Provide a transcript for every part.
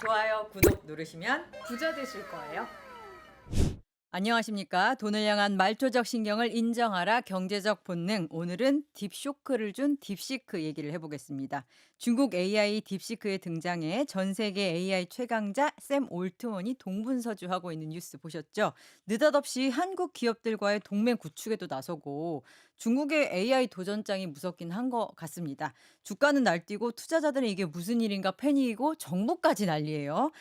좋아요, 구독 누르시면 부자 되실 거예요. 안녕하십니까. 돈을 향한 말초적 신경을 인정하라 경제적 본능. 오늘은 딥쇼크를 준 딥시크 얘기를 해보겠습니다. 중국 AI 딥시크의 등장에 전 세계 AI 최강자 샘 올트먼이 동분서주하고 있는 뉴스 보셨죠? 느닷없이 한국 기업들과의 동맹 구축에도 나서고 중국의 AI 도전장이 무섭긴 한 것 같습니다. 주가는 날뛰고 투자자들은 이게 무슨 일인가 패닉이고 정부까지 난리예요.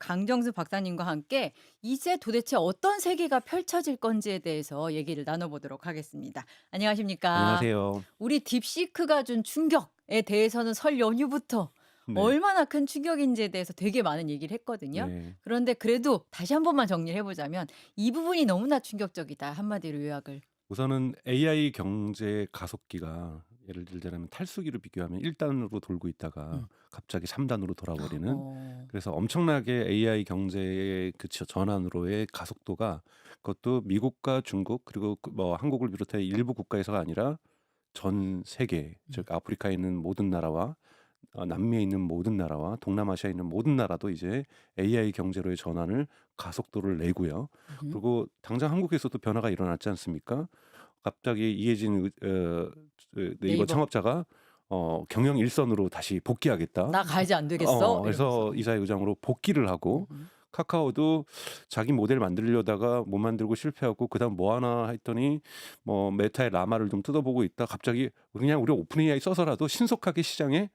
강정수 박사님과 함께 이제 도대체 어떤 세계가 펼쳐질 건지에 대해서 얘기를 나눠보도록 하겠습니다. 안녕하십니까? 안녕하세요. 우리 딥시크가 준 충격에 대해서는 설 연휴부터 네. 얼마나 큰 충격인지에 대해서 되게 많은 얘기를 했거든요. 네. 그런데 그래도 다시 한 번만 정리를 해보자면 이 부분이 너무나 충격적이다. 한마디로 요약을. 우선은 AI 경제 가속기가 예를 들자면 탈수기로 비교하면 1단으로 돌고 있다가 갑자기 3단으로 돌아버리는 어, 그래서 엄청나게 AI 경제의 그 전환으로의 가속도가 그것도 미국과 중국 그리고 뭐 한국을 비롯해 일부 국가에서가 아니라 전 세계 즉 아프리카에 있는 모든 나라와 남미에 있는 모든 나라와 동남아시아에 있는 모든 나라도 이제 AI 경제로의 전환을 가속도를 내고요. 음흠. 그리고 당장 한국에서도 변화가 일어났지 않습니까? 갑자기 이해진 네이버 네이버. 창업자가 경영 일선으로 다시 복귀하겠다. 나 가야지 안 되겠어? 그래서 이러면서. 이사회장으로 복귀를 하고 음흠. 카카오도 자기 모델 만들려다가 못 만들고 실패하고 그다음 뭐 하나 했더니 뭐 메타의 라마를 좀 뜯어보고 있다. 갑자기 그냥 우리 오픈 AI 써서라도 신속하게 시장에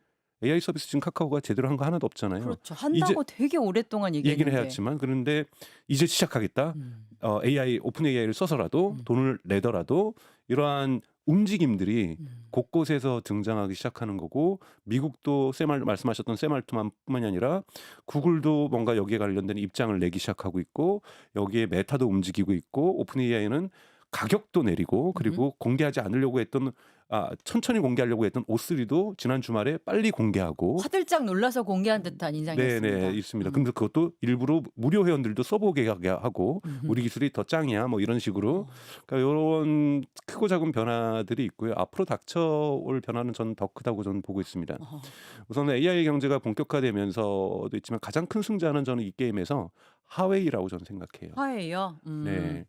AI 서비스 지금 카카오가 제대로 한 거 하나도 없잖아요. 그렇죠. 이제 한다고 되게 오랫동안 얘기는 얘기했는데. 해왔지만 그런데 이제 시작하겠다. 음. AI 오픈 AI를 써서라도 음. 돈을 내더라도 이러한 움직임들이 음. 곳곳에서 등장하기 시작하는 거고 미국도 말씀하셨던 샘 알트만뿐만이 아니라 구글도 뭔가 여기에 관련된 입장을 내기 시작하고 있고 여기에 메타도 움직이고 있고 오픈 AI는 가격도 내리고 음흠. 그리고 공개하지 않으려고 했던 천천히 공개하려고 했던 O3도 지난 주말에 빨리 공개하고 화들짝 놀라서 공개한 듯한 인상이었습니다. 네네 있습니다. 근데 그것도 일부러 무료 회원들도 써보게 하게 하고 음흠. 우리 기술이 더 짱이야 뭐 이런 식으로 어. 그러니까 이런 크고 작은 변화들이 있고요. 앞으로 닥쳐올 변화는 저는 더 크다고 저는 보고 있습니다. 어. 우선 AI 경제가 본격화되면서도 있지만 가장 큰 승자는 저는 이 게임에서 하웨이라고 저는 생각해요. 화해요. 네.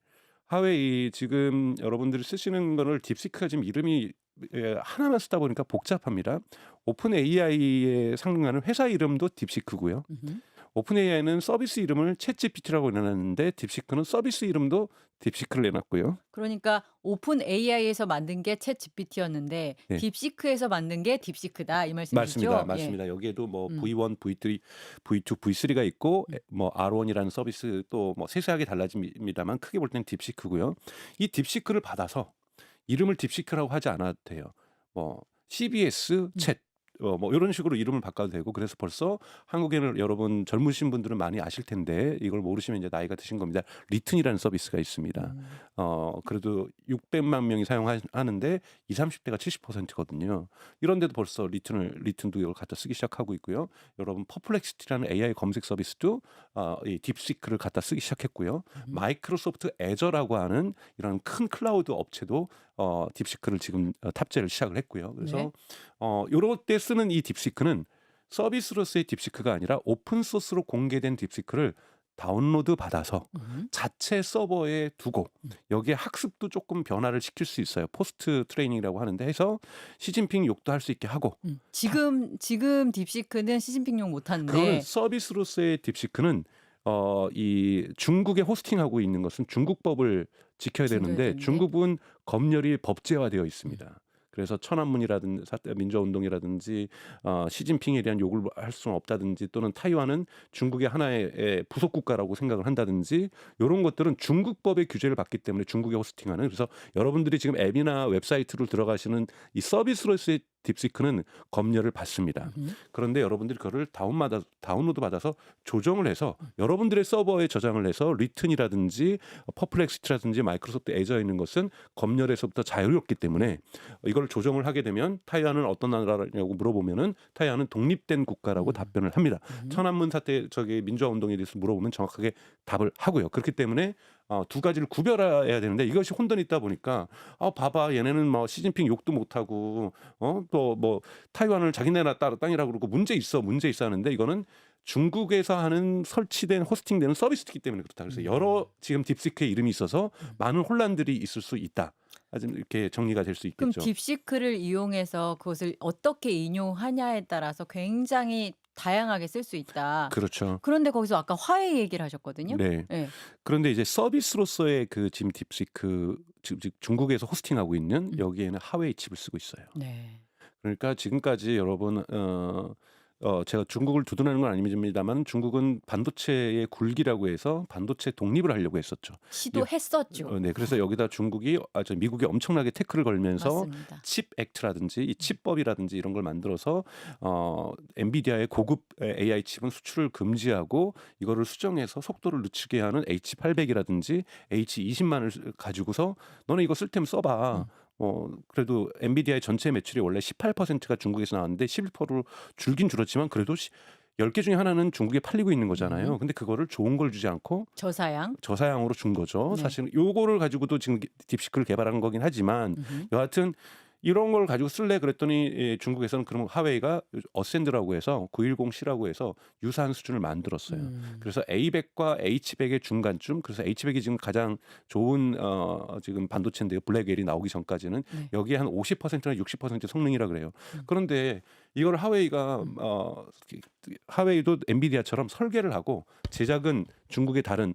하웨이 지금 여러분들이 쓰시는 거를 딥시크가 지금 이름이 하나만 쓰다 보니까 복잡합니다. 오픈 AI에 상응하는 회사 이름도 딥시크고요. 음흠. 오픈 AI는 서비스 이름을 챗 GPT라고 내놨는데 딥시크는 서비스 이름도 딥시크를 내놨고요. 그러니까 오픈 AI에서 만든 게 챗 GPT였는데 네. 딥시크에서 만든 게 딥시크다 이 말씀이시죠? 맞습니다. 예. 맞습니다. 여기에도 뭐 음. V1, V3, V2, V3가 있고 뭐 R1이라는 서비스 또 뭐 세세하게 달라집니다만 크게 볼 때는 딥시크고요. 이 딥시크를 받아서 이름을 딥시크라고 하지 않아도 돼요. 뭐 CBS 챗 뭐 이런 식으로 이름을 바꿔도 되고 그래서 벌써 한국에는 여러분 젊으신 분들은 많이 아실 텐데 이걸 모르시면 이제 나이가 드신 겁니다. 리튼이라는 서비스가 있습니다. 그래도 600만 명이 사용하는데 20, 30대가 70%거든요. 이런데도 벌써 리튼도 이걸 갖다 쓰기 시작하고 있고요. 여러분 퍼플렉시티라는 AI 검색 서비스도 이 딥시크를 갖다 쓰기 시작했고요. 마이크로소프트 애저라고 하는 이런 큰 클라우드 업체도 딥시크를 지금 탑재를 시작을 했고요. 그래서 네. 요럴 때 쓰는 이 딥시크는 서비스로서의 딥시크가 아니라 오픈 소스로 공개된 딥시크를 다운로드 받아서 자체 서버에 두고 여기에 학습도 조금 변화를 시킬 수 있어요. 포스트 트레이닝이라고 하는데 해서 시진핑 욕도 할 수 있게 하고 지금 딥시크는 시진핑 욕 못 그거는 하는데 서비스로서의 딥시크는 이 중국에 호스팅하고 있는 것은 중국법을 지켜야 지켜야 되는데 되는데. 중국은 검열이 법제화되어 있습니다. 그래서 천안문이라든지 민주화운동이라든지 시진핑에 대한 욕을 할 수는 없다든지 또는 타이완은 중국의 하나의 부속 국가라고 생각을 한다든지 이런 것들은 중국법의 규제를 받기 때문에 중국에 호스팅하는 그래서 여러분들이 지금 앱이나 웹사이트로 들어가시는 이 서비스로서의 딥시크는 검열을 받습니다. 그런데 여러분들이 그거를 다운로드 받아서 조정을 해서 여러분들의 서버에 저장을 해서 리튼이라든지 퍼플렉시티라든지 마이크로소프트 애저에 있는 것은 검열에서부터 자유롭기 때문에 이걸 조정을 하게 되면 타이완은 어떤 나라냐고 물어보면은 타이완은 독립된 국가라고 답변을 합니다. 천안문 사태 민주화 운동에 대해서 물어보면 정확하게 답을 하고요. 그렇기 때문에 두 가지를 구별해야 되는데 이것이 혼돈이 있다 보니까 봐봐 얘네는 뭐 시진핑 욕도 못하고 또 뭐 타이완을 자기네 나라 땅이라고 그러고 문제 있어 하는데 이거는 중국에서 하는 설치된 호스팅되는 서비스이기 때문에 그렇다. 그래서 여러 지금 딥시크의 이름이 있어서 많은 혼란들이 있을 수 있다. 아주 이렇게 정리가 될 수 그럼 있겠죠. 딥시크를 이용해서 그것을 어떻게 인용하냐에 따라서 굉장히 다양하게 쓸 수 있다. 그렇죠. 그런데 거기서 아까 화해 얘기를 하셨거든요. 네. 예. 그런데 이제 서비스로서의 그 지금 딥시크 즉 중국에서 호스팅하고 있는 음. 여기에는 하웨이 칩을 쓰고 있어요. 네. 그러니까 지금까지 여러분 제가 중국을 두둔하는 건 아닙니다만 중국은 반도체의 굴기라고 해서 반도체 독립을 하려고 했었죠. 시도했었죠. 네. 그래서 여기다 미국이 엄청나게 태클을 걸면서 맞습니다. 칩 액트라든지 이 칩법이라든지 이런 걸 만들어서 엔비디아의 고급 AI 칩은 수출을 금지하고 이거를 수정해서 속도를 늦추게 하는 H800이라든지 H20만을 가지고서 너네 이거 쓸 테면 써봐. 그래도 엔비디아의 전체 매출이 원래 18%가 중국에서 나왔는데 11%로 줄긴 줄었지만 그래도 10개 중에 하나는 중국에 팔리고 있는 거잖아요. 근데 그거를 좋은 걸 주지 않고 저사양. 저사양으로 준 거죠. 네. 사실은 요거를 가지고도 지금 딥시크를 개발한 거긴 하지만 음흠. 여하튼 이런 걸 가지고 쓸래 그랬더니 중국에서는 그럼 하웨이가 어센드라고 해서 910C라고 해서 유사한 수준을 만들었어요. 그래서 A100과 H100의 중간쯤 그래서 H100이 지금 가장 좋은 지금 반도체인데요. 블랙웰이 나오기 전까지는 네. 여기에 한 50%나 60% 성능이라 그래요. 그런데 이걸 하웨이가 하웨이도 엔비디아처럼 설계를 하고 제작은 중국의 다른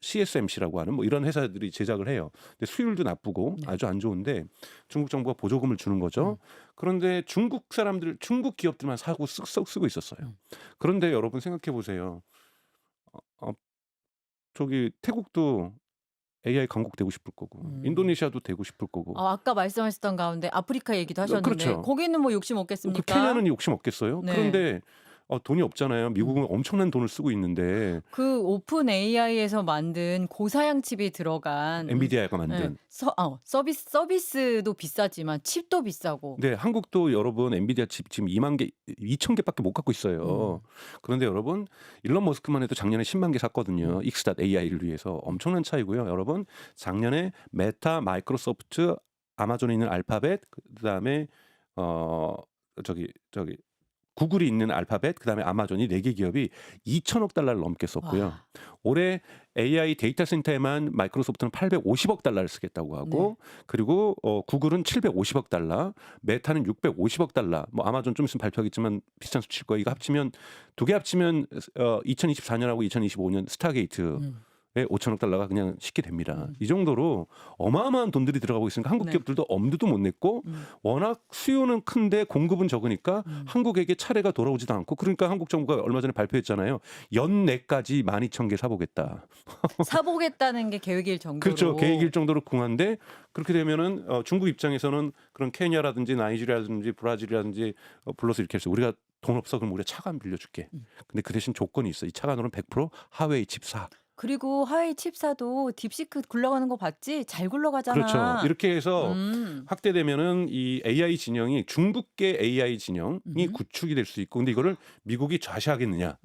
CSMC라고 하는 뭐 이런 회사들이 제작을 해요. 근데 수율도 나쁘고 네. 아주 안 좋은데 중국 정부가 보조금을 주는 거죠. 그런데 중국 기업들만 사고 쓰고 있었어요. 그런데 여러분 생각해 보세요. 어, 저기 태국도 AI 강국 되고 싶을 거고 인도네시아도 되고 싶을 거고 아까 말씀하셨던 가운데 아프리카 얘기도 하셨는데 그렇죠. 거기는 뭐 욕심 그 없겠습니까? 케냐는 욕심 없겠어요? 네. 그런데 돈이 없잖아요. 미국은 엄청난 돈을 쓰고 있는데 그 오픈 AI에서 만든 고사양 칩이 들어간 엔비디아가 예, 만든 서비스도 비싸지만 칩도 비싸고. 네, 한국도 여러분 엔비디아 칩 지금 2만 개밖에 못 갖고 있어요. 그런데 여러분 일론 머스크만 해도 작년에 10만 개 샀거든요. X.AI를 위해서 엄청난 차이고요. 여러분 작년에 메타, 마이크로소프트, 아마존에 있는 알파벳, 그다음에 저기 구글이 있는 알파벳, 그다음에 아마존이 4개 기업이 2천억 달러를 넘게 썼고요. 와. 올해 AI 데이터 센터에만 마이크로소프트는 850억 달러를 쓰겠다고 하고 그리고 구글은 750억 달러, 메타는 650억 달러. 뭐 아마존 좀 있으면 발표하겠지만 비슷한 수치일 거예요. 이거 합치면 두 개 합치면 2024년하고 2025년 스타게이트 5천억 달러가 그냥 쉽게 됩니다. 이 정도로 어마어마한 돈들이 들어가고 있으니까 한국 네. 기업들도 엄두도 못 냈고 워낙 수요는 큰데 공급은 적으니까 한국에게 차례가 돌아오지도 않고 그러니까 한국 정부가 얼마 전에 발표했잖아요. 연내까지 12,000개 사보겠다. 사보겠다는 게 계획일 정도로. 그렇죠. 계획일 정도로 궁한데 그렇게 되면은 중국 입장에서는 그런 케냐라든지 나이지리아라든지 브라질이라든지 불러서 이렇게 해서 우리가 돈 없어 그럼 우리가 차가 안 빌려줄게. 근데 그 대신 조건이 있어. 이 차가 너는 100% 하웨이 칩 사. 그리고 하웨이 칩사도 딥시크 굴러가는 거 봤지? 잘 굴러가잖아. 그렇죠. 이렇게 해서 음. 확대되면은 이 AI 진영이 중국계 AI 진영이 구축이 될 수 있고 근데 이거를 미국이 좌시하겠느냐?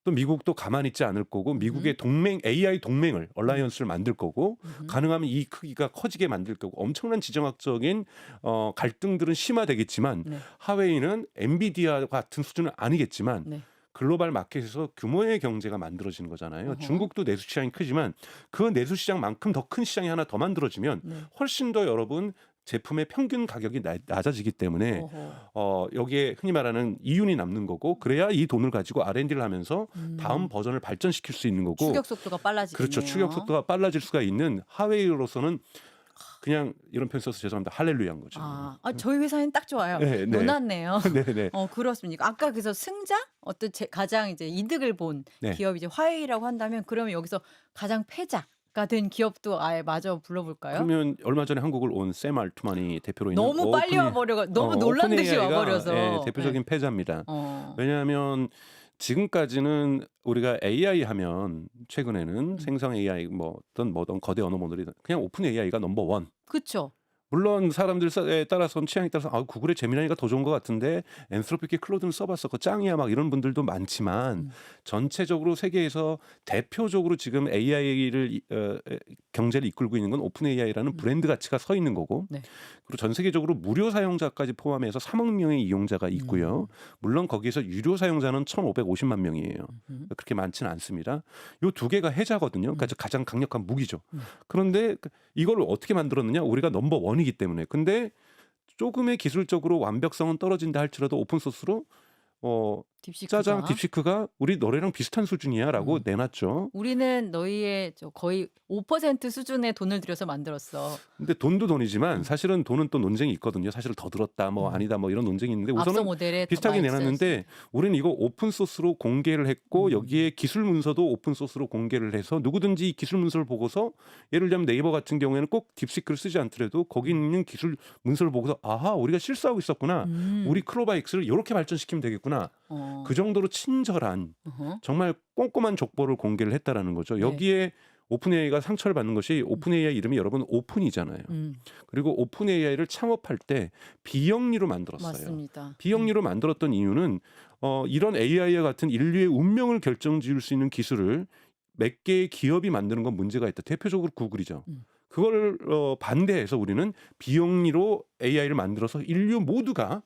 또 미국도 가만히 있지 않을 거고 미국의 AI 동맹을 얼라이언스를 만들 거고 가능하면 이 크기가 커지게 만들 거고 엄청난 지정학적인 갈등들은 심화되겠지만 네. 하웨이는 엔비디아 같은 수준은 아니겠지만 네. 글로벌 마켓에서 규모의 경제가 만들어지는 거잖아요. 어허. 중국도 내수 시장이 크지만 그 내수 시장만큼 더 큰 시장이 하나 더 만들어지면 네. 훨씬 더 여러분 제품의 평균 가격이 낮아지기 때문에 어허. 여기에 흔히 말하는 이윤이 남는 거고 그래야 이 돈을 가지고 R&D를 하면서 다음 버전을 발전시킬 수 있는 거고 추격 속도가 빨라지네요. 그렇죠. 추격 속도가 빨라질 수가 있는 하웨이로서는 그냥 이런 표현 써서 죄송합니다. 할렐루야인 거죠. 저희 회사는 딱 좋아요. 네, 네. 논았네요. 네네. 그렇습니까? 아까 그래서 승자? 가장 이제 이득을 본 네. 기업이 이제 화웨이라고 한다면 그러면 여기서 가장 패자가 된 기업도 아예 마저 불러볼까요? 그러면 얼마 전에 한국을 온 샘 알투만이 대표로 있는 너무 빨리 와버려가 너무 놀란 듯이 오픈AI가, 와버려서. 대표적인 패자입니다. 어. 왜냐하면 지금까지는 우리가 AI 하면 최근에는 생성 AI 뭐든 거대 언어 모델이 그냥 오픈 AI가 넘버 원. 그쵸. 물론 사람들에 따라서는 취향에 따라서 구글의 제미나이가 더 좋은 것 같은데 앤스로피크의 클로드는 써봤어. 그거 짱이야. 막 이런 분들도 많지만 전체적으로 세계에서 대표적으로 지금 AI를 경제를 이끌고 있는 건 오픈 AI라는 브랜드 가치가 서 있는 거고 네. 그리고 전 세계적으로 무료 사용자까지 포함해서 3억 명의 이용자가 있고요. 물론 거기에서 유료 사용자는 1,550만 명이에요. 그렇게 많지는 않습니다. 요 두 개가 해자거든요. 그러니까 가장 강력한 무기죠. 그런데 이걸 어떻게 만들었느냐? 우리가 넘버 원이기 때문에. 근데 조금의 기술적으로 완벽성은 떨어진다 할지라도 오픈 소스로 짜장 딥시크가 딥시크가 우리 노래랑 비슷한 수준이야라고 내놨죠. 우리는 너희의 거의 5% 수준의 돈을 들여서 만들었어. 근데 돈도 돈이지만 사실은 돈은 또 논쟁이 있거든요. 사실 더 들었다, 뭐 아니다, 뭐 이런 논쟁이 있는데 앞서 우선은 모델에 더 비슷하게 많이 내놨는데 우리는 이거 오픈 소스로 공개를 했고 여기에 기술 문서도 오픈 소스로 공개를 해서 누구든지 이 기술 문서를 보고서 예를 들면 네이버 같은 경우에는 꼭 딥시크를 쓰지 않더라도 거기 있는 기술 문서를 보고서 아하 우리가 실수하고 있었구나. 우리 클로바이크스를 이렇게 발전시키면 되겠구나. 그 정도로 친절한 정말 꼼꼼한 족보를 공개를 했다라는 거죠. 네. 여기에 오픈 AI가 상처를 받는 것이 오픈 AI 이름이 여러분 오픈이잖아요. 그리고 오픈 AI를 창업할 때 비영리로 만들었어요. 맞습니다. 비영리로 만들었던 이유는 이런 AI와 같은 인류의 운명을 결정지을 수 있는 기술을 몇 개의 기업이 만드는 건 문제가 있다. 대표적으로 구글이죠. 그걸 반대해서 우리는 비영리로 AI를 만들어서 인류 모두가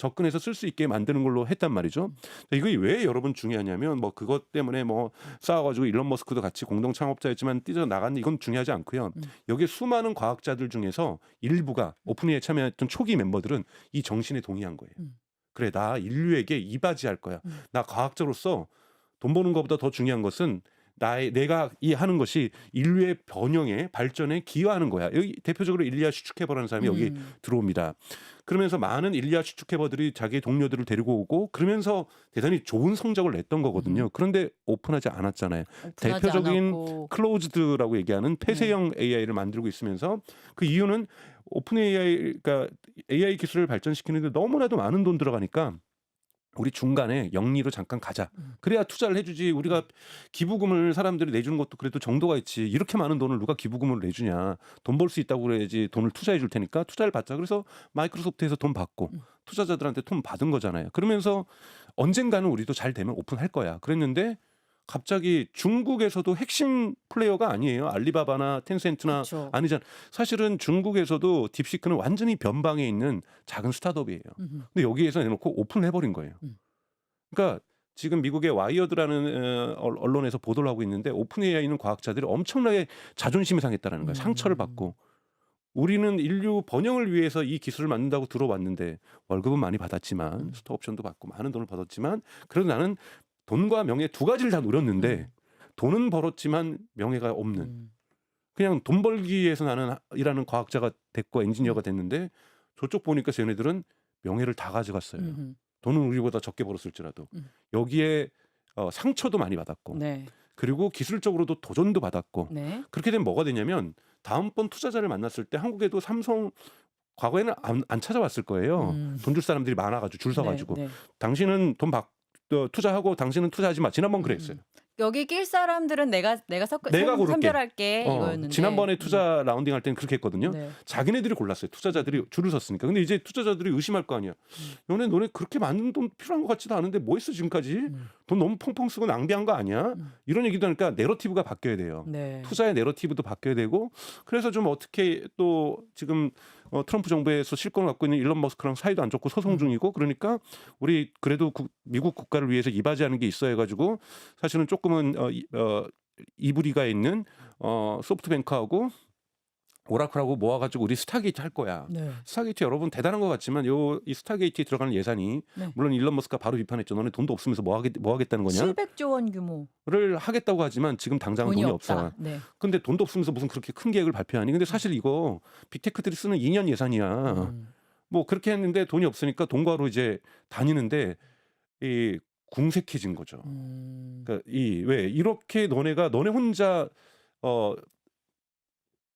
접근해서 쓸 수 있게 만드는 걸로 했단 말이죠. 이게 왜 여러분 중요하냐면 뭐 그것 때문에 뭐 싸워가지고 일론 머스크도 같이 공동 창업자였지만 뛰어나갔는데 이건 중요하지 않고요. 여기에 수많은 과학자들 중에서 일부가 오픈AI에 참여했던 초기 멤버들은 이 정신에 동의한 거예요. 그래 나 인류에게 이바지할 거야. 나 과학자로서 돈 버는 것보다 더 중요한 것은 내가 이 하는 것이 인류의 번영에 발전에 기여하는 거야. 여기 대표적으로 일리아 슈츠케버라는 사람이 여기 들어옵니다. 그러면서 많은 일리아 슈츠케버들이 자기 동료들을 데리고 오고 그러면서 대단히 좋은 성적을 냈던 거거든요. 그런데 오픈하지 않았잖아요. 오픈하지 대표적인 않았고. 클로즈드라고 얘기하는 폐쇄형 AI를 만들고 있으면서 그 이유는 오픈 AI가 AI 기술을 발전시키는데 너무나도 많은 돈 들어가니까 우리 중간에 영리로 잠깐 가자. 그래야 투자를 해주지. 우리가 기부금을 사람들이 내주는 것도 그래도 정도가 있지. 이렇게 많은 돈을 누가 기부금을 내주냐. 돈 벌 수 있다고 그래야지 돈을 투자해 줄 테니까 투자를 받자. 그래서 마이크로소프트에서 돈 받고 투자자들한테 돈 받은 거잖아요. 그러면서 언젠가는 우리도 잘 되면 오픈할 거야. 그랬는데 갑자기 중국에서도 핵심 플레이어가 아니에요. 알리바바나 텐센트나 그쵸. 아니잖아. 사실은 중국에서도 딥시크는 완전히 변방에 있는 작은 스타트업이에요. 근데 여기에서 내놓고 오픈해버린 거예요. 그러니까 지금 미국의 와이어드라는 언론에서 보도를 하고 있는데 오픈 AI는 과학자들이 엄청나게 자존심이 상했다라는 거예요. 상처를 받고. 우리는 인류 번영을 위해서 이 기술을 만든다고 들어왔는데 월급은 많이 받았지만 스톡 옵션도 받고 많은 돈을 받았지만 그래도 나는 돈과 명예 두 가지를 다 노렸는데 돈은 벌었지만 명예가 없는 그냥 돈 벌기 위해서 나는 일하는 과학자가 됐고 엔지니어가 됐는데 저쪽 보니까 쟤네들은 명예를 다 가져갔어요. 돈은 우리보다 적게 벌었을지라도 여기에 상처도 많이 받았고 네. 그리고 기술적으로도 도전도 받았고 네. 그렇게 되면 뭐가 되냐면 다음번 투자자를 만났을 때 한국에도 삼성 과거에는 안 찾아왔을 거예요. 돈 줄 사람들이 많아가지고 줄 서가지고 네. 당신은 투자하고 당신은 투자하지 마. 지난번 그랬어요. 여기 낄 사람들은 내가 내가 고를게. 선별할게 이거였는데. 지난번에 투자 라운딩 할 때는 그렇게 했거든요. 네. 자기네들이 골랐어요. 투자자들이 줄을 섰으니까. 근데 이제 투자자들이 의심할 거 아니야. 너네 그렇게 많은 돈 필요한 것 같지도 않은데 뭐 했어 지금까지? 돈 너무 펑펑 쓰고 낭비한 거 아니야? 이런 얘기도 하니까 내러티브가 바뀌어야 돼요. 네. 투자의 내러티브도 바뀌어야 되고 그래서 좀 어떻게 또 지금 트럼프 정부에서 실권을 갖고 있는 일론 머스크랑 사이도 안 좋고 소송 중이고 그러니까 우리 그래도 미국 국가를 위해서 이바지하는 게 있어야 해가지고 사실은 조금은 이부리가 있는 소프트뱅크하고 오라클하고 모아가지고 우리 스타게이트 할 거야. 네. 스타게이트 여러분 대단한 것 같지만 이 스타게이트에 들어가는 예산이 네. 물론 일론 머스크가 바로 비판했죠. 너네 돈도 없으면서 뭐 하겠다는 거냐? 700조 원 규모. 를 하겠다고 하지만 지금 당장은 돈이 없어. 없다. 네. 근데 돈도 없으면서 무슨 그렇게 큰 계획을 발표하니? 근데 사실 이거 빅테크들이 쓰는 2년 예산이야. 뭐 그렇게 했는데 돈이 없으니까 돈과로 이제 다니는데 이 궁색해진 거죠. 그러니까 왜 이렇게 너네 혼자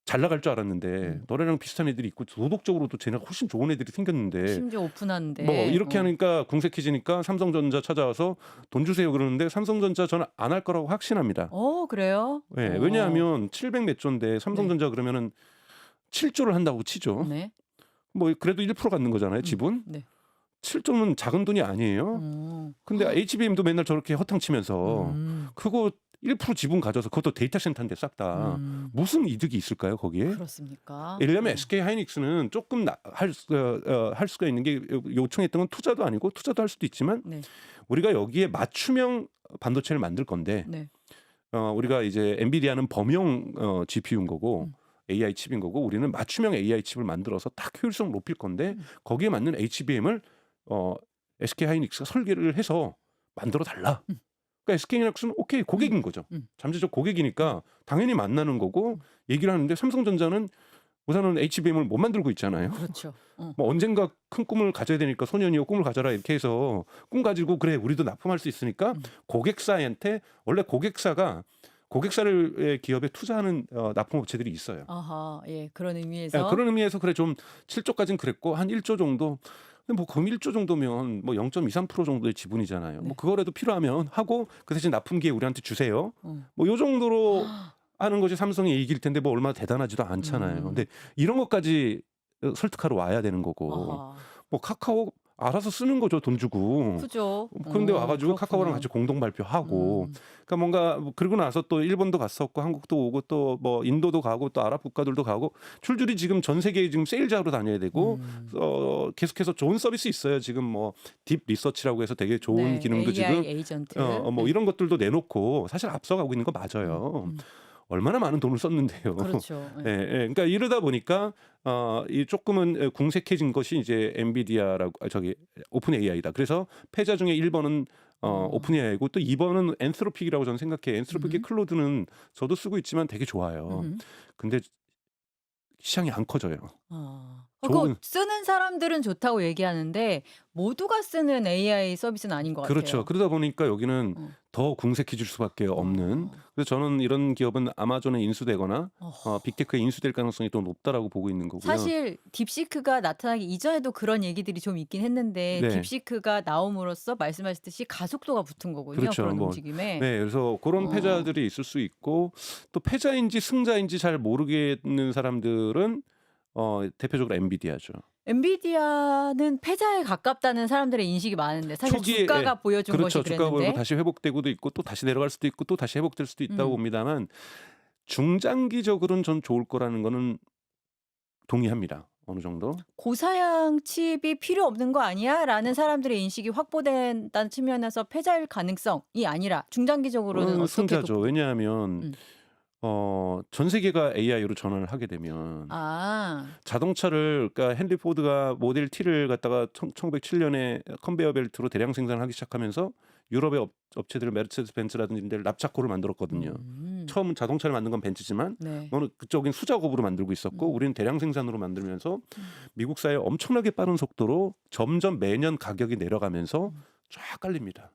잘 나갈 줄 알았는데 너네랑 비슷한 애들이 있고 도덕적으로도 쟤네가 훨씬 좋은 애들이 생겼는데 심지어 오픈하는데. 뭐 이렇게 하니까 궁색해지니까 삼성전자 찾아와서 돈 주세요 그러는데 삼성전자 저는 안 할 거라고 확신합니다. 그래요? 네, 왜냐하면 700 몇 조인데 삼성전자 그러면은 7조를 한다고 치죠. 네. 뭐 그래도 1% 갖는 거잖아요, 지분. 네. 7조는 작은 돈이 아니에요. 어. 근데 HBM도 맨날 저렇게 허탕치면서 음. 그거 1% 지분 가져서 그것도 데이터 센터인데 싹 다 무슨 이득이 있을까요, 거기에? 그렇습니까? 예를 들면 네. SK 하이닉스는 조금 할 수가 있는 게 요청했던 건 투자도 아니고 투자도 할 수도 있지만 네. 우리가 여기에 맞춤형 반도체를 만들 건데 네. 우리가 이제 엔비디아는 범용 GPU인 거고 음. AI 칩인 거고 우리는 맞춤형 AI 칩을 만들어서 딱 효율성 높일 건데 음. 거기에 맞는 HBM을 SK 하이닉스가 설계를 해서 만들어 달라. 음. 그러니까 SK 하이닉스는 오케이 고객인 거죠. 잠재적 고객이니까 당연히 만나는 거고 얘기를 하는데 삼성전자는 우선은 HBM을 못 만들고 있잖아요. 그렇죠. 뭐 언젠가 큰 꿈을 가져야 되니까 소년이여 꿈을 가져라 이렇게 해서 꿈 가지고 그래 우리도 납품할 수 있으니까 고객사한테 원래 고객사를 기업에 투자하는 납품업체들이 있어요. 아하. 예. 그런 예, 의미에서 그런 의미에서 그래 좀 7조까지는 그랬고 한 1조 정도 근데 뭐 그럼 1조 정도면 뭐 0.23% 정도의 지분이잖아요. 네. 뭐 그거라도 필요하면 하고 그 대신 납품기에 우리한테 주세요. 어. 뭐 요 정도로 하는 것이 삼성의 이익일 텐데 뭐 얼마나 대단하지도 않잖아요. 근데 이런 것까지 설득하러 와야 되는 거고 아하. 뭐 카카오 알아서 쓰는 거죠 돈 주고. 그죠. 그런데 와가지고 카카오랑 그렇군요. 같이 공동 발표하고 그러니까 뭔가 뭐 그러고 나서 또 일본도 갔었고 한국도 오고 또 뭐 인도도 가고 또 아랍 국가들도 가고 줄줄이 지금 전 세계에 지금 세일즈하러 다녀야 되고 계속해서 좋은 서비스 있어요. 지금 뭐 딥 리서치라고 해서 되게 좋은 네. 기능도 AI 지금 에이전트. 뭐 네. 이런 것들도 내놓고 사실 앞서가고 있는 거 맞아요. 얼마나 많은 돈을 썼는데요. 그렇죠. 예, 예. 그러니까 이러다 보니까 이 조금은 궁색해진 것이 이제 엔비디아라고 오픈 AI다. 그래서 패자 중에 1번은 오픈 AI고 또 2번은 엔스로픽이라고 저는 생각해요. 엔스로픽의 클로드는 저도 쓰고 있지만 되게 좋아요. 근데 시장이 안 커져요. 그거 좋은 쓰는 사람들은 좋다고 얘기하는데 모두가 쓰는 AI 서비스는 아닌 것 그렇죠. 같아요. 그러다 보니까 여기는 어. 더 궁색해질 수밖에 없는. 어. 그래서 저는 이런 기업은 아마존에 인수되거나 어. 빅테크에 인수될 가능성이 더 높다라고 보고 있는 거고요. 사실 딥시크가 나타나기 이전에도 그런 얘기들이 좀 있긴 했는데 네. 딥시크가 나옴으로써 말씀하셨듯이 가속도가 붙은 거군요. 그렇죠. 그런 뭐 움직임에. 네, 그래서 그런 패자들이 있을 수 있고 또 패자인지 승자인지 잘 모르겠는 사람들은 대표적으로 엔비디아죠. 엔비디아는 패자에 가깝다는 사람들의 인식이 많은데 사실 초기에 주가가 보여준 그렇죠. 것이 주가 보이고 그랬는데. 다시 회복되고도 있고 또 다시 내려갈 수도 있고 또 다시 회복될 수도 있다고 봅니다만 중장기적으로는 전 좋을 거라는 거는 동의합니다. 어느 정도. 고사양 칩이 필요 없는 거 아니야? 라는 사람들의 인식이 확보된다는 측면에서 패자일 가능성이 아니라 중장기적으로는 어떻게 승자죠. 왜냐하면 음. 전 세계가 AI로 전환을 하게 되면 자동차를 그러니까 헨리 포드가 모델 T를 갖다가 1907년에 컨베이어 벨트로 대량 생산을 하기 시작하면서 유럽의 업체들 메르세데스 벤츠라든지 이런 데를 납작고를 만들었거든요. 처음 자동차를 만든 건 벤츠지만 네. 그쪽은 수작업으로 만들고 있었고 우리는 대량 생산으로 만들면서 미국 사회에 엄청나게 빠른 속도로 점점 매년 가격이 내려가면서 쫙 깔립니다.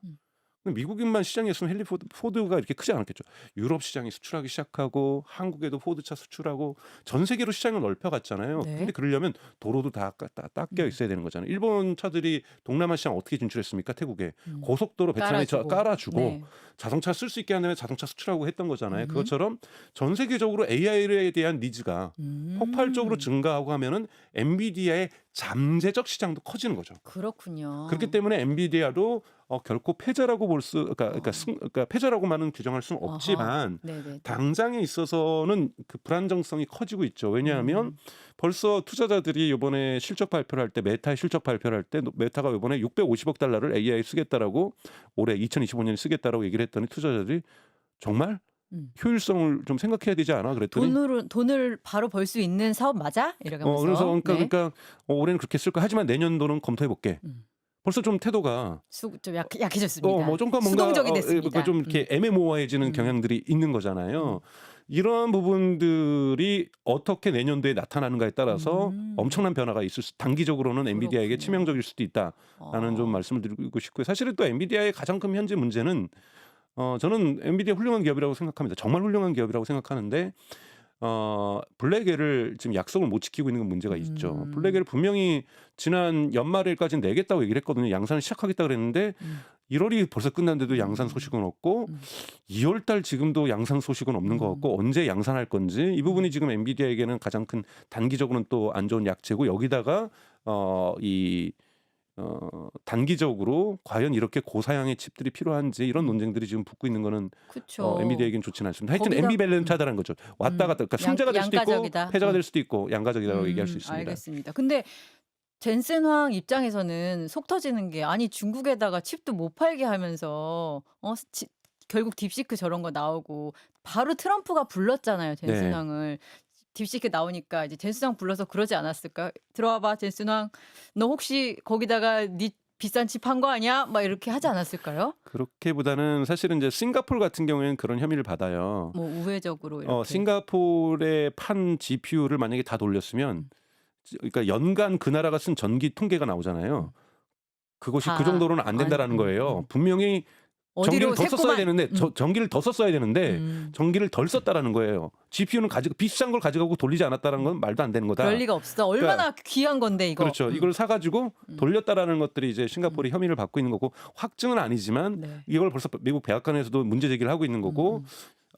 미국인만 시장이었으면 헨리 포드가 이렇게 크지 않았겠죠. 유럽 시장이 수출하기 시작하고 한국에도 포드차 수출하고 전 세계로 시장을 넓혀갔잖아요. 네. 근데 그러려면 도로도 다 닦여 있어야 되는 거잖아요. 일본 차들이 동남아 시장 어떻게 진출했습니까? 태국에 고속도로 베트남에 깔아주고 네. 자동차 쓸 수 있게 하는 자동차 수출하고 했던 거잖아요. 그것처럼 전 세계적으로 AI에 대한 니즈가 폭발적으로 증가하고 하면은 엔비디아의 잠재적 시장도 커지는 거죠. 그렇군요. 그렇기 때문에 엔비디아도 결코 패자라고 그러니까 패자라고만은 규정할 수는 없지만 네네. 당장에 있어서는 그 불안정성이 커지고 있죠. 왜냐하면 벌써 투자자들이 이번에 실적 발표를 할 때 메타의 실적 발표를 할 때 메타가 이번에 650억 달러를 AI 쓰겠다라고 올해 2025년에 쓰겠다라고 얘기를 했더니 투자자들이 정말 효율성을 좀 생각해야 되지 않아? 그랬더니 돈을 바로 벌 수 있는 사업 맞아? 이러면서. 그래서 네. 그러니까 올해는 그렇게 쓸 거 하지만 내년도는 검토해 볼게. 벌써 좀 태도가 좀 약해졌습니다. 뭐 좀 뭔가 수동적이 됐습니다. 좀 이렇게 애매모호해지는 경향들이 있는 거잖아요. 이러한 부분들이 어떻게 내년도에 나타나는가에 따라서 엄청난 변화가 있을 단기적으로는 엔비디아에게 그렇군요. 치명적일 수도 있다라는 좀 말씀을 드리고 싶고요. 사실은 또 엔비디아의 가장 큰 현재 문제는 저는 엔비디아 훌륭한 기업이라고 생각합니다. 정말 훌륭한 기업이라고 생각하는데 블랙에를 지금 약속을 못 지키고 있는 건 문제가 있죠. 블랙에를 분명히 지난 연말에까지 내겠다고 얘기를 했거든요. 양산을 시작하겠다 그랬는데 1월이 벌써 끝났는데도 양산 소식은 없고 음. 2월 달 지금도 양산 소식은 없는 것 음. 같고 언제 양산할 건지 이 부분이 지금 엔비디아에게는 가장 큰 단기적으로는 또 안 좋은 약재고 여기다가 이 단기적으로 과연 이렇게 고사양의 칩들이 필요한지 이런 논쟁들이 지금 붙고 있는 거는 그쵸. 엔비디아에겐 좋지는 않습니다. 하여튼 거기다 앰비밸런트하다는 거죠. 왔다 갔다. 그러니까 양 승자가 될 수도 있고 양가적이다. 패자가 될 수도 있고 양가적이라고 얘기할 수 있습니다. 알겠습니다. 근데 젠슨 황 입장에서는 속 터지는 게 아니 중국에다가 칩도 못 팔게 하면서 결국 딥시크 저런 거 나오고 바로 트럼프가 불렀잖아요, 젠슨 네. 황을. 딥시크 나오니까 이제 젠슨 황 불러서 그러지 않았을까? 들어와 봐, 젠슨 황. 너 혹시 거기다가 네 비싼 칩 한 거 아니야? 막 이렇게 하지 않았을까요? 그렇게보다는 사실은 이제 싱가포르 같은 경우에는 그런 혐의를 받아요. 뭐 우회적으로 이렇게. 싱가포르에 판 GPU를 만약에 다 돌렸으면 그러니까 연간 그 나라가 쓴 전기 통계가 나오잖아요. 그것이 그 다 정도로는 안 된다라는 거예요. 분명히 전기를 어디로 더 썼어야 샜구만. 되는데 전기를 더 썼어야 되는데 음. 전기를 덜 썼다라는 거예요. GPU는 비싼 걸 가져가고 돌리지 않았다는 건 말도 안 되는 거다. 그럴 리가 없어. 얼마나 귀한 건데 이거. 그렇죠. 이걸 사가지고 돌렸다라는 것들이 이제 싱가포르이 혐의를 받고 있는 거고 확증은 아니지만 네. 이걸 벌써 미국 백악관에서도 문제 제기를 하고 있는 거고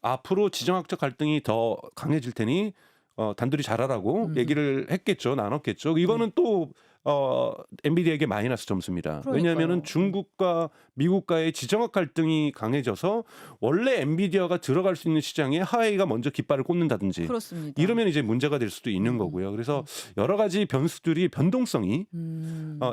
앞으로 지정학적 갈등이 더 강해질 테니 단둘이 잘하라고 얘기를 했겠죠. 나눴겠죠. 이거는 또 엔비디아에게 마이너스 점수입니다. 그러니까요. 왜냐하면은 중국과 미국과의 지정학 갈등이 강해져서 원래 엔비디아가 들어갈 수 있는 시장에 하웨이가 먼저 깃발을 꽂는다든지 그렇습니다. 이러면 이제 문제가 될 수도 있는 거고요. 그래서 여러 가지 변수들이 변동성이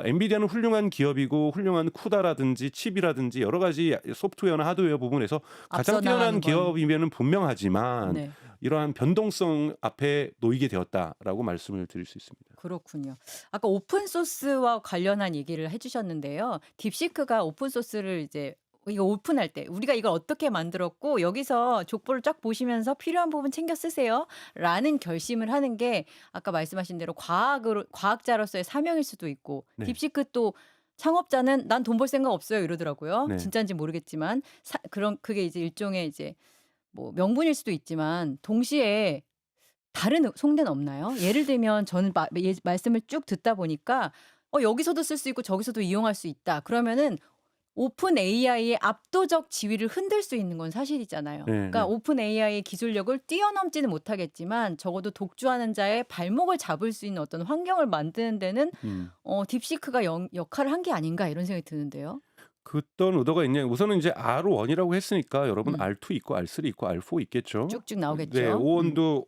엔비디아는 훌륭한 기업이고 훌륭한 쿠다라든지 칩이라든지 여러 가지 소프트웨어나 하드웨어 부분에서 가장 앞서 뛰어난 나가는 건. 기업이면은 분명하지만 네. 이러한 변동성 앞에 놓이게 되었다라고 말씀을 드릴 수 있습니다. 그렇군요. 아까 오픈 소스와 관련한 얘기를 해주셨는데요. 딥시크가 오픈 소스를 이제 이거 오픈할 때 우리가 이걸 어떻게 만들었고 여기서 족보를 쫙 보시면서 필요한 부분 챙겨 쓰세요라는 결심을 하는 게 아까 말씀하신 대로 과학자로서의 사명일 수도 있고 네. 딥시크 또 창업자는 난 돈 벌 생각 없어요 이러더라고요. 네. 진짜인지 모르겠지만 그게 이제 일종의 이제 뭐 명분일 수도 있지만 동시에 다른 속내는 없나요? 예를 들면 저는 말씀을 쭉 듣다 보니까 여기서도 쓸 수 있고 저기서도 이용할 수 있다. 그러면은 오픈 AI의 압도적 지위를 흔들 수 있는 건 사실이잖아요. 네, 그러니까 네. 오픈 AI의 기술력을 뛰어넘지는 못하겠지만 적어도 독주하는 자의 발목을 잡을 수 있는 어떤 환경을 만드는 데는 딥시크가 역할을 한 게 아닌가 이런 생각이 드는데요. 어떤 의도가 있냐? 우선은 이제 R1이라고 했으니까 여러분 음. R2 있고 R3 있고 R4 있겠죠. 쭉쭉 나오겠죠. 네, O1도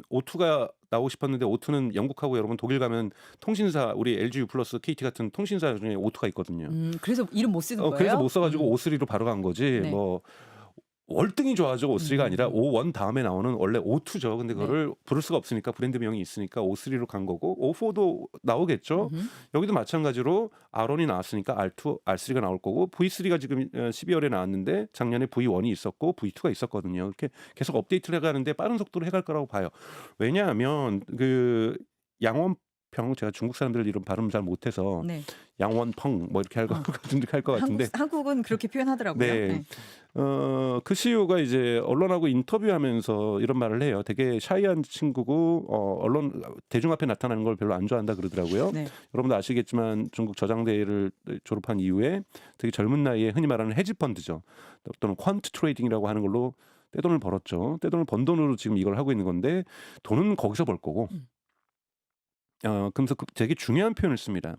O2가 나오고 싶었는데 O2는 영국하고 여러분 독일 가면 통신사 우리 LG U 플러스 KT 같은 통신사 중에 O2가 있거든요. 그래서 이름 못 쓰는 거예요? 그래서 못 써가지고 O3로 바로 간 거지. 네. 뭐 월등히 좋아져 O3가 아니라 O1 다음에 나오는 원래 O2죠. 근데 그거를 부를 수가 없으니까 브랜드 명이 있으니까 O3로 간 거고 O4도 나오겠죠. 여기도 마찬가지로 R1이 나왔으니까 R2, R3가 나올 거고 V3가 지금 12월에 나왔는데 작년에 V1이 있었고 V2가 있었거든요. 이렇게 계속 업데이트를 해가는데 빠른 속도로 해갈 거라고 봐요. 왜냐하면 그 양원평 제가 중국 사람들 이름 발음 잘 못해서 네. 양원펑 뭐 이렇게 할 것 같은데 한국은 그렇게 표현하더라고요. 네. 그 CEO가 이제 언론하고 인터뷰하면서 이런 말을 해요. 되게 샤이한 친구고 언론 대중 앞에 나타나는 걸 별로 안 좋아한다 그러더라고요. 네. 여러분도 아시겠지만 중국 저장대를 졸업한 이후에 되게 젊은 나이에 흔히 말하는 헤지펀드죠. 또는 퀀트 트레이딩이라고 하는 걸로 떼돈을 벌었죠. 떼돈을 번 돈으로 지금 이걸 하고 있는 건데 돈은 거기서 벌 거고. 그러면서 되게 중요한 표현을 씁니다.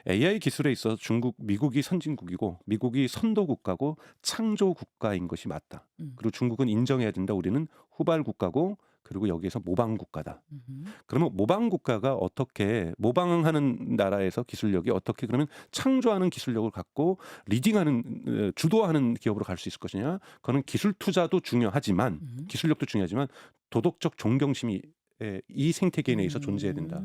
AI 기술에 있어서 미국이 선진국이고 미국이 선도 국가고 창조 국가인 것이 맞다. 그리고 중국은 인정해야 된다. 우리는 후발 국가고 그리고 여기에서 모방 국가다. 그러면 모방 국가가 어떻게 모방하는 나라에서 기술력이 어떻게 그러면 창조하는 기술력을 갖고 리딩하는 주도하는 기업으로 갈 수 있을 것이냐? 그거는 기술 투자도 중요하지만 기술력도 중요하지만 도덕적 존경심이 이 생태계 내에서 존재해야 된다.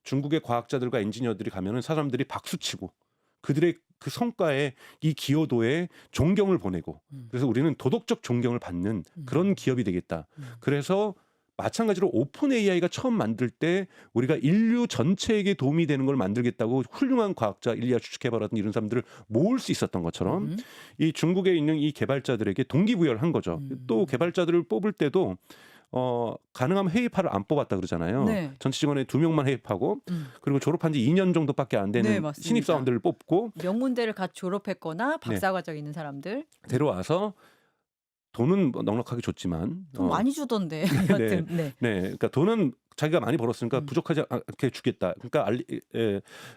중국의 과학자들과 엔지니어들이 가면은 사람들이 박수치고 그들의 그 성과에 이 기여도에 존경을 보내고 그래서 우리는 도덕적 존경을 받는 그런 기업이 되겠다. 그래서 마찬가지로 오픈 AI가 처음 만들 때 우리가 인류 전체에게 도움이 되는 걸 만들겠다고 훌륭한 과학자 일리아 추츠케바라든 이런 사람들을 모을 수 있었던 것처럼 이 중국에 있는 이 개발자들에게 동기부여를 한 거죠. 또 개발자들을 뽑을 때도 가능하면 해외파를 안 뽑았다 그러잖아요. 네. 전체 직원의 2명만 해외파고 그리고 졸업한 지 2년 정도밖에 안 네, 되는 맞습니다. 신입사원들을 뽑고 명문대를 갓 졸업했거나 네. 박사과정 있는 사람들. 데려와서 돈은 뭐 넉넉하게 줬지만 돈 많이 주던데. 네. 여하튼 네. 네, 그러니까 돈은 자기가 많이 벌었으니까 음. 부족하지 않게 주겠다. 그러니까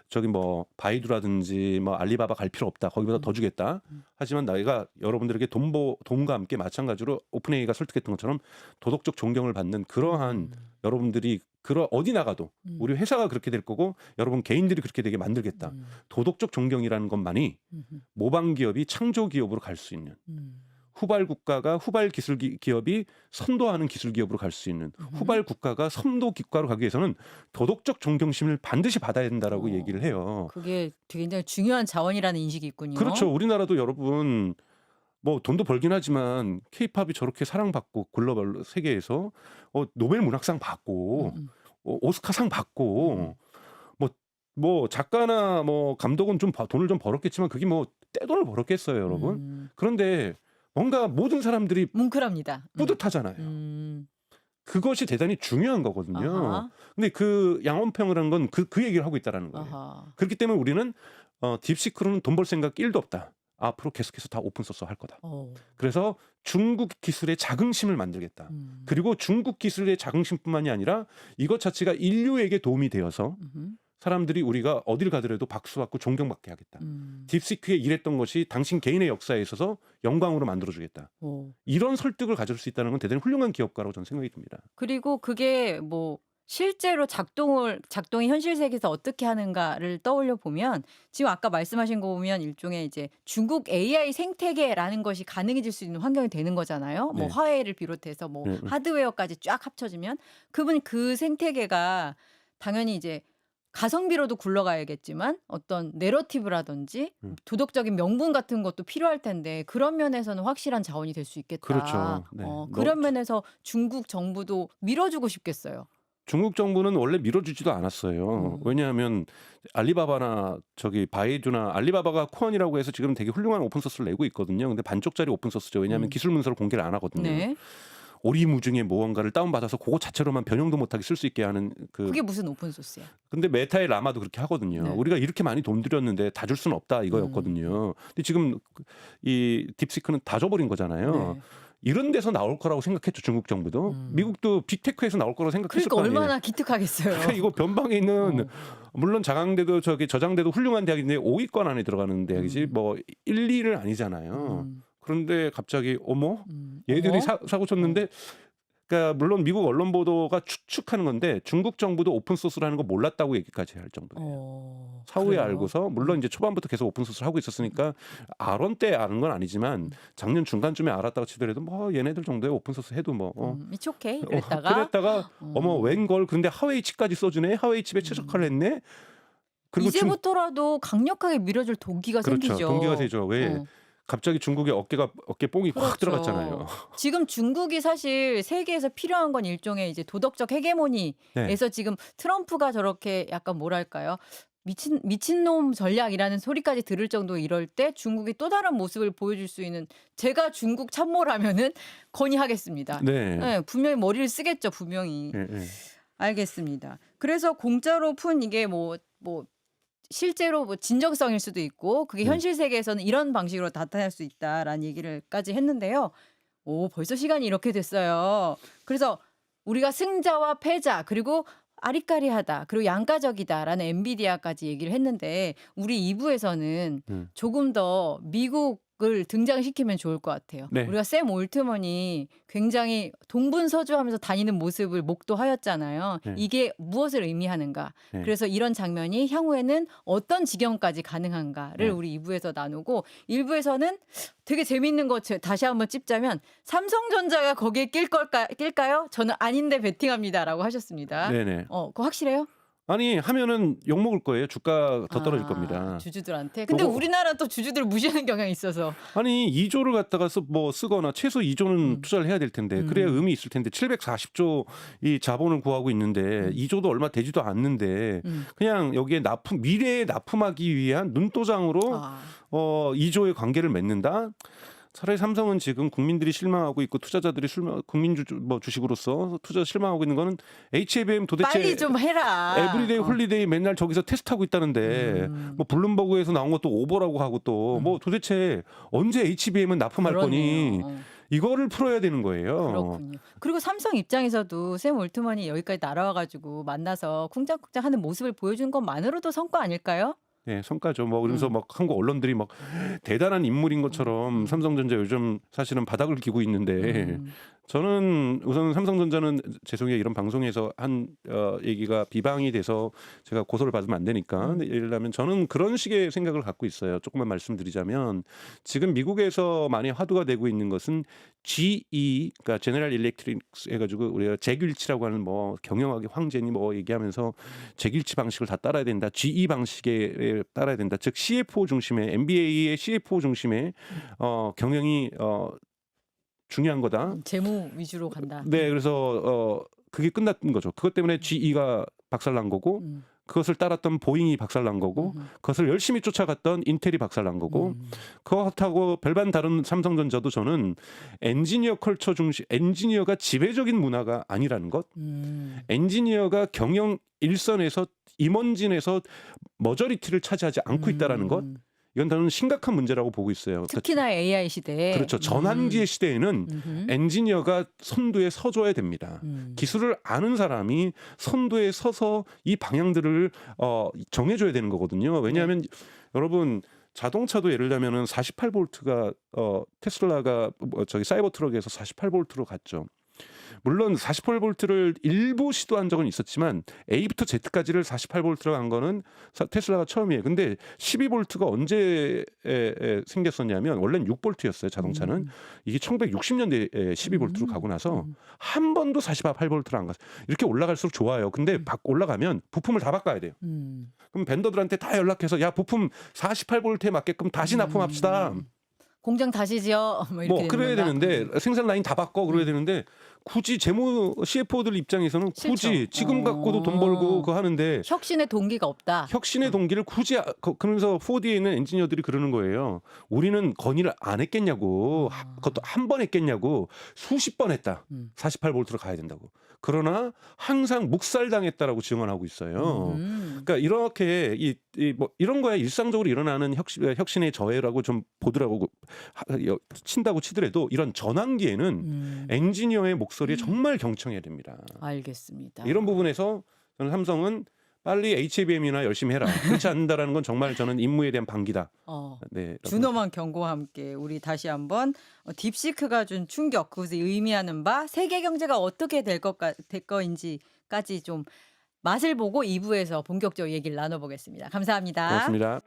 저기 뭐 바이두라든지 뭐 알리바바 갈 필요 없다. 거기보다 더 주겠다. 하지만 나이가 여러분들에게 돈과 함께 마찬가지로 오픈AI가 설득했던 것처럼 도덕적 존경을 받는 그러한 여러분들이 어디 나가도 우리 회사가 그렇게 될 거고 여러분 개인들이 그렇게 되게 만들겠다. 도덕적 존경이라는 것만이 모방 기업이 창조 기업으로 갈 수 있는. 후발 국가가 후발 기술 기업이 선도하는 기술 기업으로 갈 수 있는 후발 국가가 선도 국가로 가기 위해서는 도덕적 존경심을 반드시 받아야 된다라고 얘기를 해요. 그게 되게 굉장히 중요한 자원이라는 인식이 있군요. 그렇죠. 우리나라도 여러분 뭐 돈도 벌긴 하지만 케이팝이 저렇게 사랑받고 글로벌 세계에서 노벨 문학상 받고 오스카상 받고 뭐 작가나 뭐 감독은 좀 돈을 좀 벌었겠지만 그게 뭐 떼돈을 벌었겠어요, 여러분. 그런데 뭔가 모든 사람들이 뭉클합니다. 뿌듯하잖아요. 그것이 대단히 중요한 거거든요. 아하. 근데 그 양원평이라는 건 그 얘기를 하고 있다라는 거예요. 아하. 그렇기 때문에 우리는 딥시크로는 돈 벌 생각 1도 없다. 앞으로 계속해서 다 오픈소스 할 거다. 그래서 중국 기술의 자긍심을 만들겠다. 그리고 중국 기술의 자긍심뿐만이 아니라 이것 자체가 인류에게 도움이 되어서 사람들이 우리가 어딜 가더라도 박수받고 존경받게 하겠다. 딥시크에 일했던 것이 당신 개인의 역사에 있어서 영광으로 만들어주겠다. 이런 설득을 가질 수 있다는 건 대단히 훌륭한 기업가라고 저는 생각이 듭니다. 그리고 그게 뭐 실제로 작동이 현실 세계에서 어떻게 하는가를 떠올려 보면 지금 아까 말씀하신 거 보면 일종의 이제 중국 AI 생태계라는 것이 가능해질 수 있는 환경이 되는 거잖아요. 뭐 네. 화웨이를 비롯해서 뭐 하드웨어까지 쫙 합쳐지면 그 생태계가 당연히 이제 가성비로도 굴러가야겠지만 어떤 내러티브라든지 도덕적인 명분 같은 것도 필요할 텐데 그런 면에서는 확실한 자원이 될 수 있겠다. 그렇죠. 네. 그런 면에서 중국 정부도 밀어주고 싶겠어요. 중국 정부는 원래 밀어주지도 않았어요. 왜냐하면 알리바바나 저기 바이두나 알리바바가 코안이라고 해서 지금 되게 훌륭한 오픈소스를 내고 있거든요. 근데 반쪽짜리 오픈소스죠. 왜냐하면 기술 문서를 공개를 안 하거든요. 네. 오리무중에 무언가를 다운받아서 그거 자체로만 변형도 못하게 쓸 수 있게 하는 그게 무슨 오픈소스야? 근데 메타의 라마도 그렇게 하거든요. 네. 우리가 이렇게 많이 돈 들였는데 다 줄 수는 없다 이거였거든요. 근데 지금 이 딥시크는 다 줘버린 거잖아요. 네. 이런 데서 나올 거라고 생각했죠. 중국 정부도. 미국도 빅테크에서 나올 거라고 생각했을 그러니까 거 아니에요. 얼마나 기특하겠어요. 이거 변방에 있는 물론 자강대도 저장대도 훌륭한 대학인데 5위권 안에 들어가는 대학이지 뭐 1, 2는 아니잖아요. 그런데 갑자기 어머 얘들이 사고 쳤는데 그러니까 물론 미국 언론 보도가 추측하는 건데 중국 정부도 오픈소스라는 거 몰랐다고 얘기까지 할 정도예요. 사후에 그래요? 알고서 물론 이제 초반부터 계속 오픈소스를 하고 있었으니까 알원 때 아는 건 아니지만 작년 중간쯤에 알았다고 치더라도 뭐 얘네들 정도의 오픈소스 해도 뭐 It's okay 그랬다가 그랬다가 어머 웬걸 그런데 하웨이 칩까지 써주네 하웨이 칩에 최적화를 했네. 그리고 이제부터라도 강력하게 밀어줄 동기가 그렇죠. 생기죠. 동기가 되죠. 왜 갑자기 중국의 어깨 뽕이 확 그렇죠. 들어갔잖아요. 지금 중국이 사실 세계에서 필요한 건 일종의 이제 도덕적 헤게모니에서 지금 트럼프가 저렇게 약간 뭐랄까요? 미친놈 전략이라는 소리까지 들을 정도 이럴 때 중국이 또 다른 모습을 보여줄 수 있는 제가 중국 참모라면은 건의하겠습니다. 네. 분명히 머리를 쓰겠죠, 분명히. 알겠습니다. 그래서 공짜로 푼 이게 뭐 실제로 뭐 진정성일 수도 있고 그게 현실 세계에서는 이런 방식으로 나타날 수 있다라는 얘기를까지 했는데요. 벌써 시간이 이렇게 됐어요. 그래서 우리가 승자와 패자 그리고 아리까리하다 그리고 양가적이다라는 엔비디아까지 얘기를 했는데 우리 2부에서는 조금 더 미국을 등장시키면 좋을 것 같아요. 네. 우리가 샘 올트먼이 굉장히 동분서주하면서 다니는 모습을 목도하였잖아요. 네. 이게 무엇을 의미하는가. 네. 그래서 이런 장면이 향후에는 어떤 지경까지 가능한가를 네. 우리 2부에서 나누고 1부에서는 되게 재밌는 거 다시 한번 찝자면 삼성전자가 거기에 낄까요? 저는 아닌데 베팅합니다라고 하셨습니다. 네네. 그거 확실해요? 아니 하면은 욕 먹을 거예요. 주가 더 떨어질 겁니다. 주주들한테. 근데 요거- 우리나라 또 주주들을 무시하는 경향이 있어서. 아니 2조를 갖다가 쓰거나 최소 2조는 투자를 해야 될 텐데 그래야 의미 있을 텐데 740조 이 자본을 구하고 있는데 2조도 얼마 되지도 않는데 그냥 여기에 미래에 납품하기 위한 눈도장으로 2조의 관계를 맺는다. 차라리 삼성은 지금 국민들이 실망하고 있고 투자자들이 주식으로서 투자 실망하고 있는 거는 HBM 도대체 빨리 좀 해라. 에브리데이 홀리데이 맨날 저기서 테스트하고 있다는데 뭐 블룸버그에서 나온 것도 오버라고 하고 또 뭐 도대체 언제 HBM은 납품할 거니 그러네요. 이거를 풀어야 되는 거예요. 그렇군요. 그리고 삼성 입장에서도 샘 올트만이 여기까지 날아와 가지고 만나서 쿵짝쿵짝 하는 모습을 보여준 것만으로도 성과 아닐까요? 네, 성과죠. 뭐 그러면서 막 한국 언론들이 막 대단한 인물인 것처럼 삼성전자 요즘 사실은 바닥을 기고 있는데 저는 우선 삼성전자는 죄송해요. 이런 방송에서 한 얘기가 비방이 돼서 제가 고소를 받으면 안 되니까 예를 들면 저는 그런 식의 생각을 갖고 있어요. 조금만 말씀드리자면 지금 미국에서 많이 화두가 되고 있는 것은 GE, 그러니까 제너럴 일렉트릭스 해가지고 우리가 잭일치라고 하는 뭐 경영학의 황제니 뭐 얘기하면서 잭일치 방식을 다 따라야 된다. GE 방식에 따라야 된다. 즉 CFO 중심의 MBA의 CFO 중심의 경영이 중요한 거다. 재무 위주로 간다. 네, 그래서 그게 끝났던 거죠. 그것 때문에 GE가 박살난 거고 그것을 따랐던 보잉이 박살난 거고 그것을 열심히 쫓아갔던 인텔이 박살난 거고 그것하고 별반 다른 삼성전자도 저는 엔지니어 컬처 중심, 엔지니어가 지배적인 문화가 아니라는 것, 엔지니어가 경영 일선에서 임원진에서 머저리티를 차지하지 않고 있다라는 것, 이건 저는 심각한 문제라고 보고 있어요. 특히나 AI 시대에. 그렇죠. 전환기의 시대에는 엔지니어가 선두에 서줘야 됩니다. 기술을 아는 사람이 선두에 서서 이 방향들을 정해줘야 되는 거거든요. 왜냐하면 여러분 자동차도 예를 들면은 48볼트가 테슬라가 저기 사이버 트럭에서 48볼트로 갔죠. 물론 48볼트를 일부 시도한 적은 있었지만 A부터 Z까지를 48볼트로 간 거는 테슬라가 처음이에요. 근데 12볼트가 언제 생겼었냐면 원래는 6볼트였어요. 자동차는. 이게 1960년대에 12볼트로 가고 나서 한 번도 48볼트를 안 갔어요. 이렇게 올라갈수록 좋아요. 근데 올라가면 부품을 다 바꿔야 돼요. 그럼 벤더들한테 다 연락해서 야 부품 48볼트에 맞게끔 다시 납품합시다. 공장 다시 지어 뭐 이렇게 뭐 그래야 되는 건가? 되는데 생산 라인 다 바꿔 그래야 되는데 굳이 재무 CFO들 입장에서는 굳이 싫죠. 지금 갖고도 돈 벌고 그거 하는데 혁신의 동기가 없다. 혁신의 동기를 굳이 그러면서 4D에 있는 엔지니어들이 그러는 거예요. 우리는 건의를 안 했겠냐고. 그것도 한 번 했겠냐고. 수십 번 했다. 48볼트로 가야 된다고. 그러나 항상 묵살당했다라고 증언하고 있어요. 그러니까 이렇게 뭐 이런 거야 일상적으로 일어나는 혁신의 저해라고 좀 보더라고 친다고 치더라도 이런 전환기에는 엔지니어의 목소리에 정말 경청해야 됩니다. 알겠습니다. 이런 부분에서 저는 삼성은 빨리 HBM이나 열심히 해라. 그렇지 않는다라는 건 정말 저는 임무에 대한 방기다. 네, 준엄한 경고와 함께 우리 다시 한번 딥시크가 준 충격, 그것이 의미하는 바 세계 경제가 어떻게 될 거인지까지 좀 맛을 보고 2부에서 본격적으로 얘기를 나눠보겠습니다. 감사합니다. 고맙습니다.